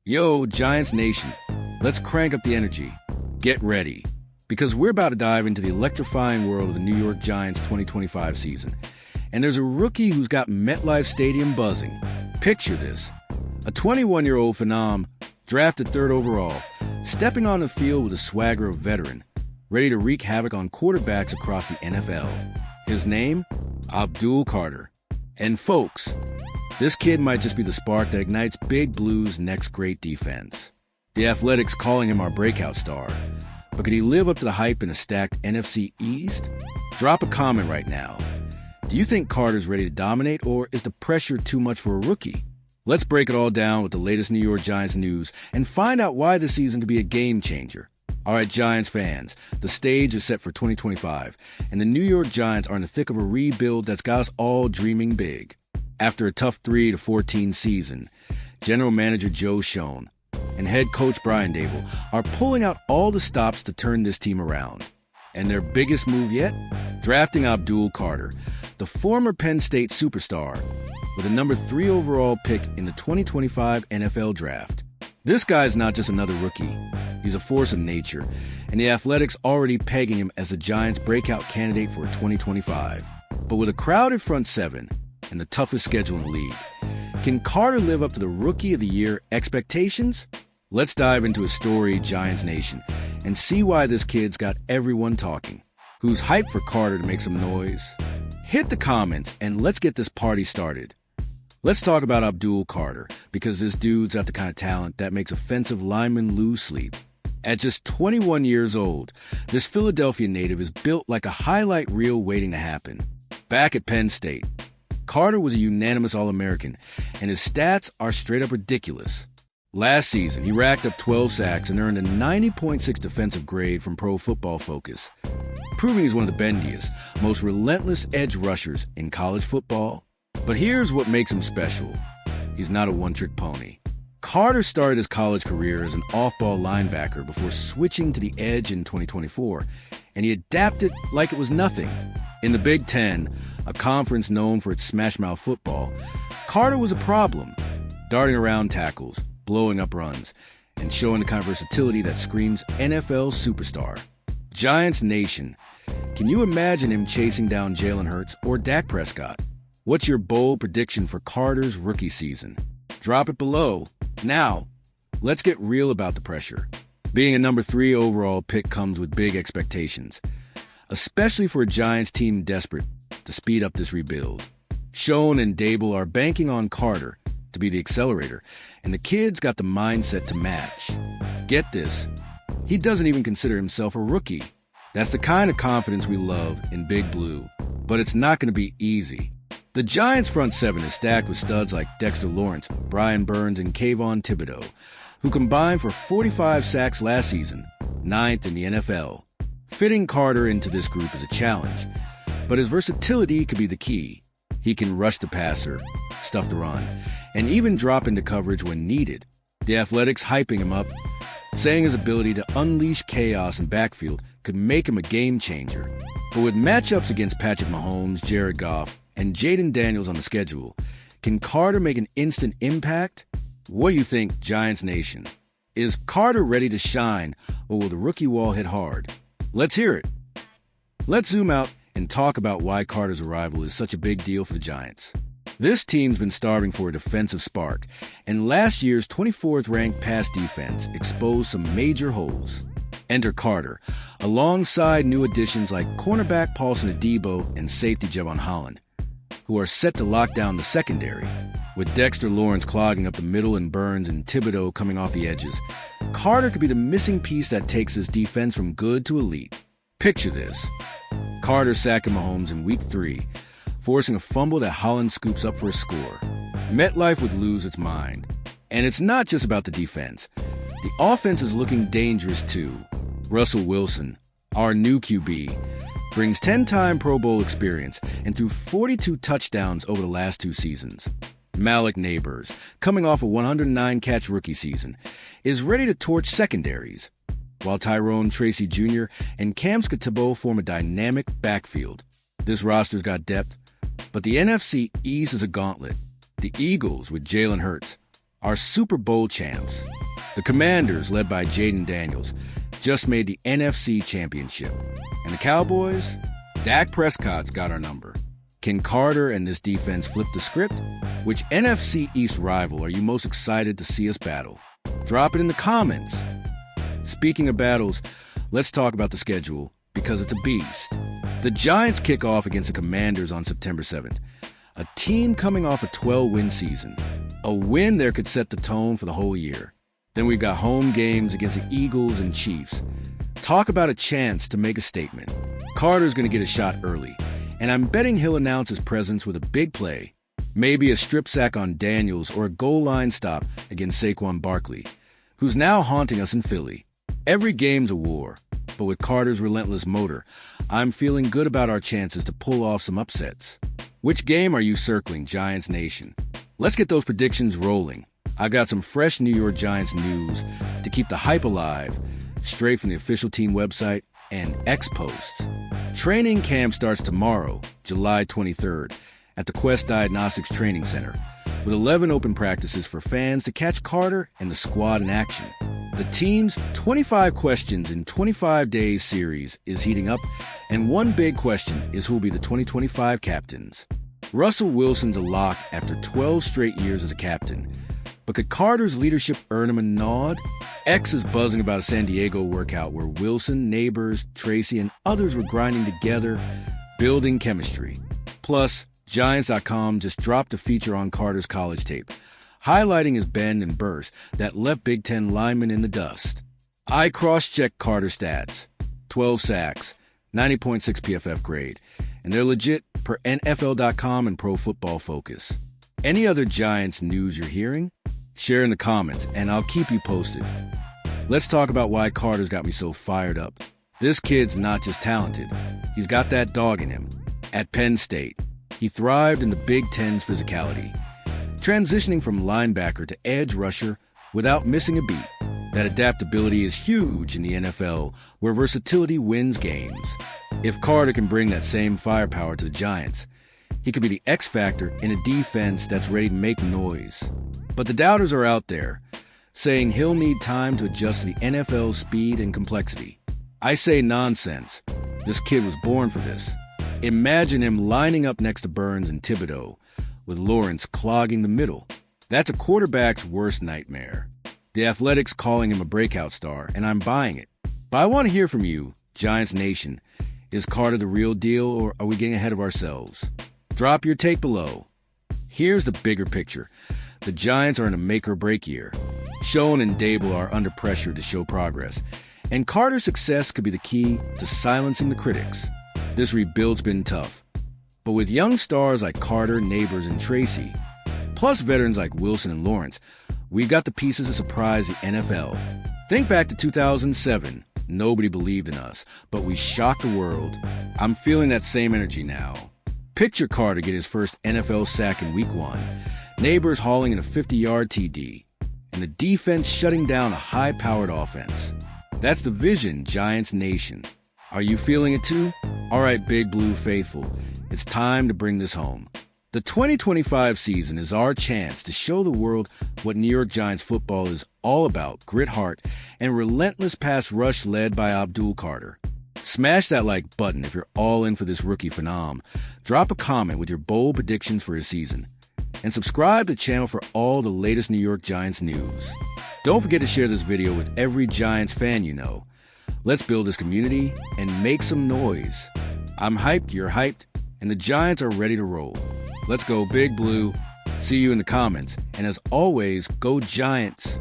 Yo, Giants Nation, let's crank up the energy. Get ready, because we're about to dive into the electrifying world of the New York Giants 2025 season. And there's a rookie who's got MetLife Stadium buzzing. Picture this. A 21-year-old phenom, drafted third overall, stepping on the field with the swagger of a veteran, ready to wreak havoc on quarterbacks across the NFL. His name? Abdul Carter. And folks, this kid might just be the spark that ignites Big Blue's next great defense. The Athletics calling him our breakout star. But could he live up to the hype in a stacked NFC East? Drop a comment right now. Do you think Carter's ready to dominate, or is the pressure too much for a rookie? Let's break it all down with the latest New York Giants news and find out why this season could be a game changer. All right, Giants fans, the stage is set for 2025, and the New York Giants are in the thick of a rebuild that's got us all dreaming big. After a tough 3-14 season, General Manager Joe Schoen and Head Coach Brian Daboll are pulling out all the stops to turn this team around. And their biggest move yet? Drafting Abdul Carter, the former Penn State superstar, with a number 3 overall pick in the 2025 NFL Draft. This guy's not just another rookie. He's a force of nature, and the Athletics already pegging him as the Giants' breakout candidate for 2025. But with a crowded front seven and the toughest schedule in the league, can Carter live up to the Rookie of the Year expectations? Let's dive into his story, Giants Nation, and see why this kid's got everyone talking. Who's hyped for Carter to make some noise? Hit the comments and let's get this party started. Let's talk about Abdul Carter, because this dude's got the kind of talent that makes offensive linemen lose sleep. At just 21 years old, this Philadelphia native is built like a highlight reel waiting to happen. Back at Penn State, Carter was a unanimous All-American, and his stats are straight up ridiculous. Last season, he racked up 12 sacks and earned a 90.6 defensive grade from Pro Football Focus, proving he's one of the bendiest, most relentless edge rushers in college football. But here's what makes him special. He's not a one-trick pony. Carter started his college career as an off-ball linebacker before switching to the edge in 2024, and he adapted like it was nothing. In the Big Ten, a conference known for its smash-mouth football, Carter was a problem, darting around tackles, blowing up runs, and showing the kind of versatility that screams NFL superstar. Giants Nation, can you imagine him chasing down Jalen Hurts or Dak Prescott? What's your bold prediction for Carter's rookie season? Drop it below. Now, let's get real about the pressure. Being a number 3 overall pick comes with big expectations, especially for a Giants team desperate to speed up this rebuild. Schoen and Daboll are banking on Carter to be the accelerator, and the kid's got the mindset to match. Get this, he doesn't even consider himself a rookie. That's the kind of confidence we love in Big Blue, but it's not going to be easy. The Giants' front seven is stacked with studs like Dexter Lawrence, Brian Burns, and Kayvon Thibodeau, who combined for 45 sacks last season, 9th in the NFL. Fitting Carter into this group is a challenge, but his versatility could be the key. He can rush the passer, stuff the run, and even drop into coverage when needed. The Athletics hyping him up, saying his ability to unleash chaos in backfield could make him a game changer. But with matchups against Patrick Mahomes, Jared Goff, and Jaden Daniels on the schedule, can Carter make an instant impact? What do you think, Giants Nation? Is Carter ready to shine, or will the rookie wall hit hard? Let's hear it. Let's zoom out and talk about why Carter's arrival is such a big deal for the Giants. This team's been starving for a defensive spark, and last year's 24th-ranked pass defense exposed some major holes. Enter Carter, alongside new additions like cornerback Paulson Adebo and safety Javon Holland, who are set to lock down the secondary. With Dexter Lawrence clogging up the middle and Burns and Thibodeau coming off the edges, Carter could be the missing piece that takes his defense from good to elite. Picture this. Carter sacking Mahomes in Week 3, forcing a fumble that Holland scoops up for a score. MetLife would lose its mind. And it's not just about the defense. The offense is looking dangerous too. Russell Wilson, our new QB, brings 10-time Pro Bowl experience and threw 42 touchdowns over the last 2 seasons. Malik Neighbors, coming off a 109-catch rookie season, is ready to torch secondaries, while Tyrone Tracy Jr. and Cam Thibodeau form a dynamic backfield. This roster's got depth, but the NFC East is a gauntlet. The Eagles, with Jalen Hurts, are Super Bowl champs. The Commanders, led by Jaden Daniels, just made the NFC Championship. And the Cowboys? Dak Prescott's got our number. Can Carter and this defense flip the script? Which NFC East rival are you most excited to see us battle? Drop it in the comments. Speaking of battles, let's talk about the schedule, because it's a beast. The Giants kick off against the Commanders on September 7th, a team coming off a 12-win season. A win there could set the tone for the whole year. Then we've got home games against the Eagles and Chiefs. Talk about a chance to make a statement. Carter's going to get a shot early, and I'm betting he'll announce his presence with a big play. Maybe a strip sack on Daniels or a goal line stop against Saquon Barkley, who's now haunting us in Philly. Every game's a war, but with Carter's relentless motor, I'm feeling good about our chances to pull off some upsets. Which game are you circling, Giants Nation? Let's get those predictions rolling. I got some fresh New York Giants news to keep the hype alive, straight from the official team website and X posts. Training camp starts tomorrow, July 23rd, at the Quest Diagnostics Training Center, with 11 open practices for fans to catch Carter and the squad in action. The team's 25 questions in 25 days series is heating up, and one big question is who will be the 2025 captains. Russell Wilson's a lock after 12 straight years as a captain, but could Carter's leadership earn him a nod? X is buzzing about a San Diego workout where Wilson, Neighbors, Tracy, and others were grinding together, building chemistry. Plus, Giants.com just dropped a feature on Carter's college tape, highlighting his bend and burst that left Big Ten linemen in the dust. I cross-checked Carter's stats. 12 sacks, 90.6 PFF grade, and they're legit per NFL.com and Pro Football Focus. Any other Giants news you're hearing? Share in the comments, and I'll keep you posted. Let's talk about why Carter's got me so fired up. This kid's not just talented. He's got that dog in him. At Penn State, he thrived in the Big Ten's physicality, transitioning from linebacker to edge rusher without missing a beat. That adaptability is huge in the NFL, where versatility wins games. If Carter can bring that same firepower to the Giants, he could be the X factor in a defense that's ready to make noise. But the doubters are out there, saying he'll need time to adjust to the NFL's speed and complexity. I say nonsense. This kid was born for this. Imagine him lining up next to Burns and Thibodeau, with Lawrence clogging the middle. That's a quarterback's worst nightmare. The Athletics calling him a breakout star, and I'm buying it. But I want to hear from you, Giants Nation. Is Carter the real deal, or are we getting ahead of ourselves? Drop your take below. Here's the bigger picture. The Giants are in a make-or-break year. Schoen and Dable are under pressure to show progress, and Carter's success could be the key to silencing the critics. This rebuild's been tough, but with young stars like Carter, Neighbors, and Tracy, plus veterans like Wilson and Lawrence, we've got the pieces to surprise the NFL. Think back to 2007. Nobody believed in us, but we shocked the world. I'm feeling that same energy now. Picture Carter get his first NFL sack in Week 1, Neighbors hauling in a 50-yard TD, and the defense shutting down a high-powered offense. That's the vision, Giants Nation. Are you feeling it too? All right, Big Blue faithful, it's time to bring this home. The 2025 season is our chance to show the world what New York Giants football is all about: grit, heart, and relentless pass rush led by Abdul Carter. Smash that like button if you're all in for this rookie phenom. Drop a comment with your bold predictions for his season. And subscribe to the channel for all the latest New York Giants news. Don't forget to share this video with every Giants fan you know. Let's build this community and make some noise. I'm hyped, you're hyped, and the Giants are ready to roll. Let's go Big Blue. See you in the comments. And as always, go Giants.